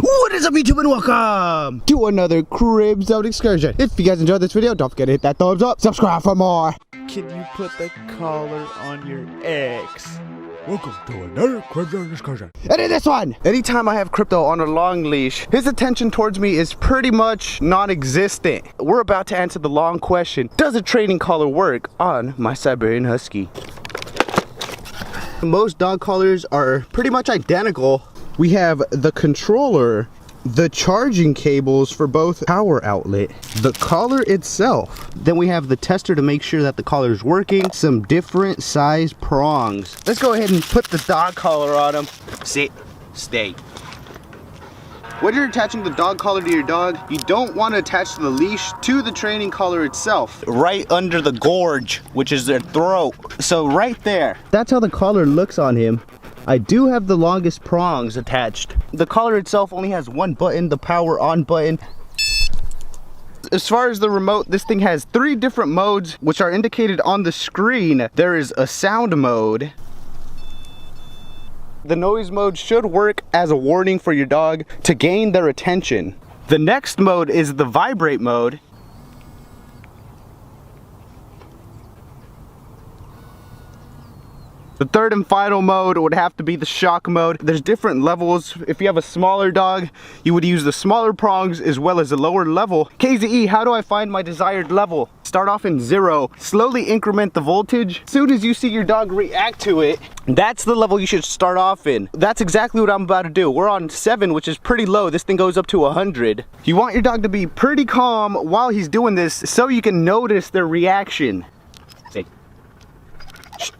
What is up, YouTube, and welcome to another Crib Zone excursion. If you guys enjoyed this video, don't forget to hit that thumbs up, subscribe for more. Can you put the collar on your ex? Welcome to another Crib Zone excursion. And in this one, anytime I have Crypto on a long leash, his attention towards me is pretty much non-existent. We're about to answer the long question: does a training collar work on my Siberian Husky? Most dog collars are pretty much identical. We have the controller, the charging cables for both power outlet, the collar itself. Then we have the tester to make sure that the collar is working, some different size prongs. Let's go ahead and put the dog collar on him. Sit, stay. When you're attaching the dog collar to your dog, you don't want to attach the leash to the training collar itself. Right under the gorge, which is their throat. So right there. That's how the collar looks on him. I do have the longest prongs attached. The collar itself only has one button, the power on button. As far as the remote, this thing has 3 different modes, which are indicated on the screen. There is a sound mode. The noise mode should work as a warning for your dog to gain their attention. The next mode is the vibrate mode. The third and final mode would have to be the shock mode. There's different levels. If you have a smaller dog, you would use the smaller prongs as well as a lower level. KZE, how do I find my desired level? Start off in 0, slowly increment the voltage. As soon as you see your dog react to it, that's the level you should start off in. That's exactly what I'm about to do. We're on 7, which is pretty low. This thing goes up to 100. You want your dog to be pretty calm while he's doing this so you can notice their reaction. Say, shh.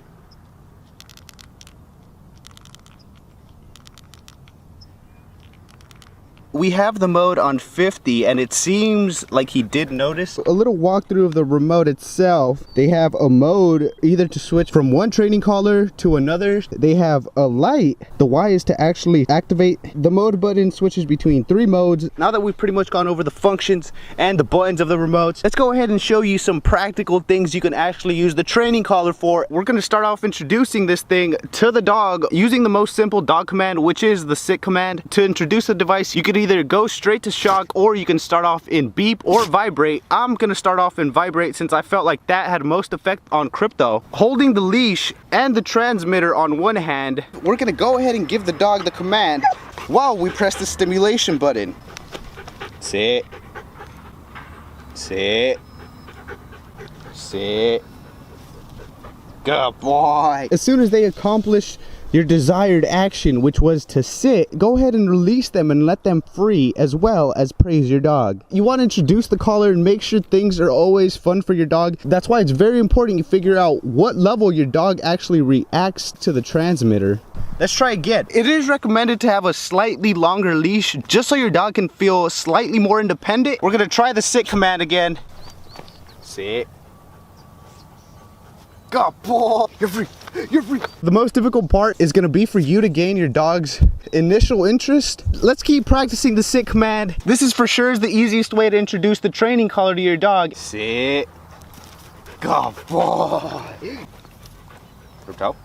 We have the mode on 50, and it seems like he did notice. A little walkthrough of the remote itself. They have a mode either to switch from one training collar to another. They have a light. The Y is to actually activate. The mode button switches between 3 modes. Now that we've pretty much gone over the functions and the buttons of the remotes, let's go ahead and show you some practical things you can actually use the training collar for. We're going to start off introducing this thing to the dog using the most simple dog command, which is the sit command. To introduce the device, you could either go straight to shock, or you can start off in beep or vibrate. I'm gonna start off in vibrate since I felt like that had most effect on Crypto. Holding the leash and the transmitter on one hand, we're gonna go ahead and give the dog the command while we press the stimulation button. Sit, sit, sit. Good boy. As soon as they accomplish your desired action, which was to sit, go ahead and release them and let them free, as well as praise your dog. You want to introduce the collar and make sure things are always fun for your dog. That's why it's very important you figure out what level your dog actually reacts to the transmitter. Let's try again. It is recommended to have a slightly longer leash just so your dog can feel slightly more independent. We're gonna try the sit command again. Sit. Good boy. You're free. You're free. The most difficult part is going to be for you to gain your dog's initial interest. Let's keep practicing the sit command. This is for sure the easiest way to introduce the training collar to your dog. Sit. Good boy. Crypto.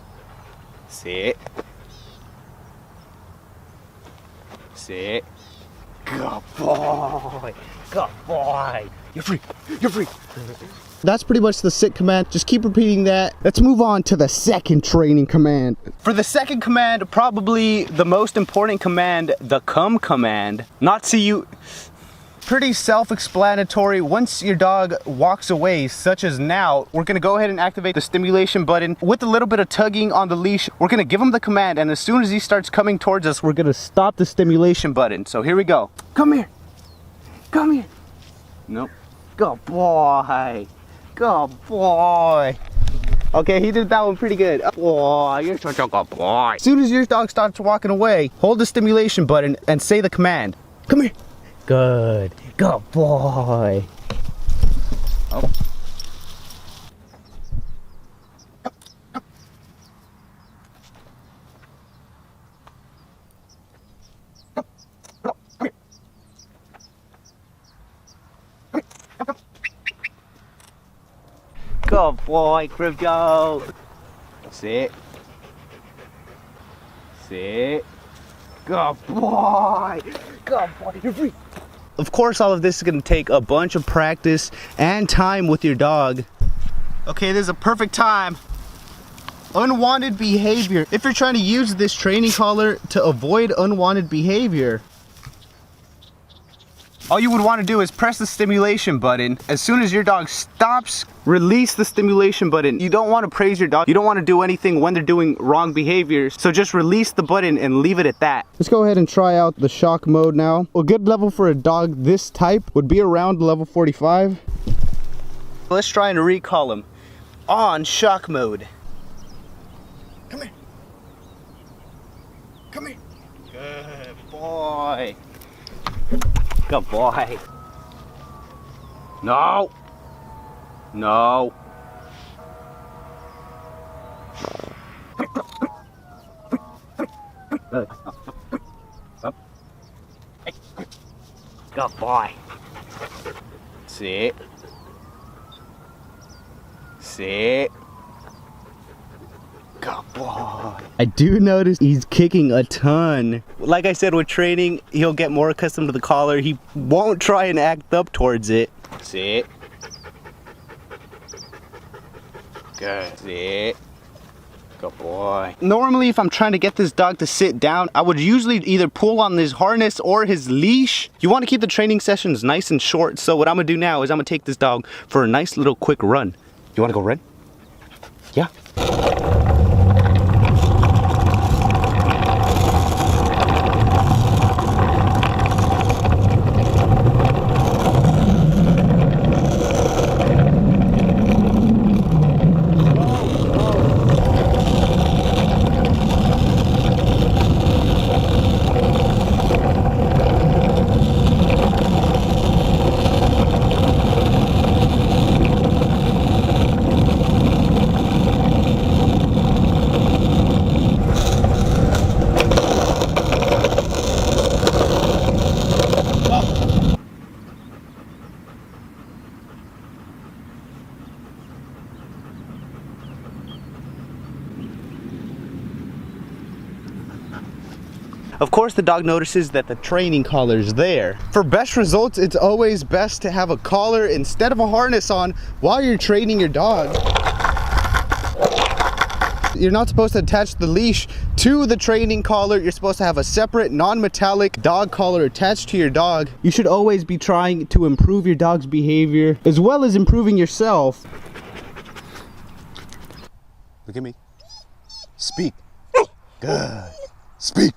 Sit. Sit. Good boy. Good boy. You're free. You're free. That's pretty much the sit command. Just keep repeating that. Let's move on to the second training command. For the second command, probably the most important command, the come command. Not see you. Pretty self-explanatory. Once your dog walks away, such as now, we're gonna go ahead and activate the stimulation button. With a little bit of tugging on the leash, we're gonna give him the command, and as soon as he starts coming towards us, we're gonna stop the stimulation button. So here we go. Come here. Come here. Nope. Good boy. Good boy. Okay, he did that one pretty good. Boy, you're such a good boy. As soon as your dog starts walking away, hold the stimulation button and say the command. Come here. Good. Good boy. Oh. Good boy, Crypto. Sit. Sit. Good boy. Good boy, you're free. Of course, all of this is gonna take a bunch of practice and time with your dog. Okay, this is a perfect time. Unwanted behavior. If you're trying to use this training collar to avoid unwanted behavior, all you would want to do is press the stimulation button. As soon as your dog stops, release the stimulation button. You don't want to praise your dog. You don't want to do anything when they're doing wrong behaviors. So just release the button and leave it at that. Let's go ahead and try out the shock mode now. A good level for a dog this type would be around level 45. Let's try and recall him on shock mode. Come here. Come here. Good boy. Good boy. No. No. Good boy. Sit. Sit. Good boy. I do notice he's kicking a ton. Like I said, with training, he'll get more accustomed to the collar. He won't try and act up towards it. Sit. Good. Sit. Good boy. Normally, if I'm trying to get this dog to sit down, I would usually either pull on his harness or his leash. You want to keep the training sessions nice and short. So what I'm gonna do now is I'm gonna take this dog for a nice little quick run. You wanna go run? Yeah. Of course, the dog notices that the training collar is there. For best results, it's always best to have a collar instead of a harness on while you're training your dog. You're not supposed to attach the leash to the training collar. You're supposed to have a separate non-metallic dog collar attached to your dog. You should always be trying to improve your dog's behavior as well as improving yourself. Look at me. Speak. Good. Speak.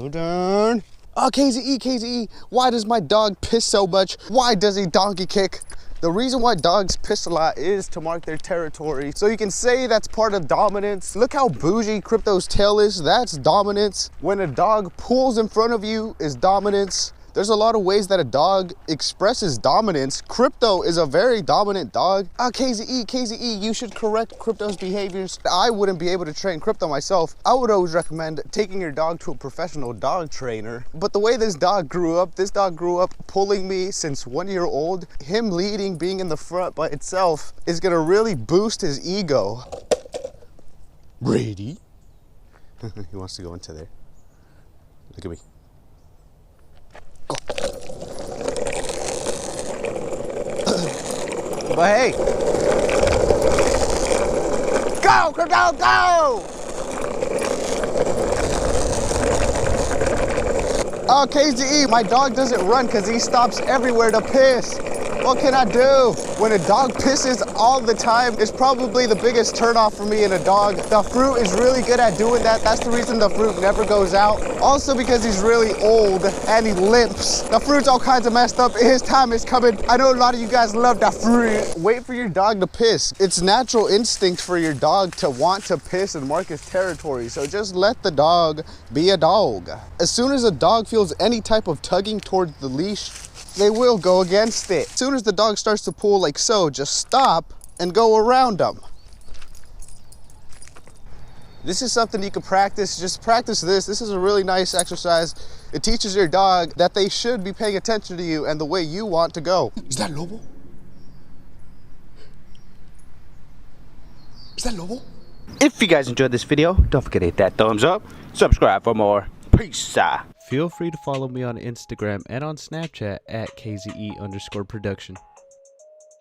Darn. Oh, KZE, why does my dog piss so much? Why does he donkey kick? The reason why dogs piss a lot is to mark their territory. So you can say that's part of dominance. Look how bougie Crypto's tail is. That's dominance. When a dog pulls in front of you is dominance. There's a lot of ways that a dog expresses dominance. Crypto is a very dominant dog. KZE, you should correct Crypto's behaviors. I wouldn't be able to train Crypto myself. I would always recommend taking your dog to a professional dog trainer. But the way this dog grew up pulling me since 1 year old. Him leading, being in the front by itself is gonna really boost his ego. Brady. He wants to go into there. Look at me. But hey, go, Crypto, go! Oh, KZE, my dog doesn't run because he stops everywhere to piss. What can I do? When a dog pisses all the time, it's probably the biggest turnoff for me in a dog. The fruit is really good at doing that. That's the reason the fruit never goes out. Also because he's really old and he limps. The fruit's all kinds of messed up. His time is coming. I know a lot of you guys love that fruit. Wait for your dog to piss. It's natural instinct for your dog to want to piss and mark his territory. So just let the dog be a dog. As soon as a dog feels any type of tugging towards the leash, they will go against it. As soon as the dog starts to pull like so, just stop and go around them. This is something you can practice. Just practice this. This is a really nice exercise. It teaches your dog that they should be paying attention to you and the way you want to go. Is that Lobo? Is that Lobo? If you guys enjoyed this video, don't forget to hit that thumbs up. Subscribe for more. Peace out. Feel free to follow me on Instagram and on Snapchat at KZE_production.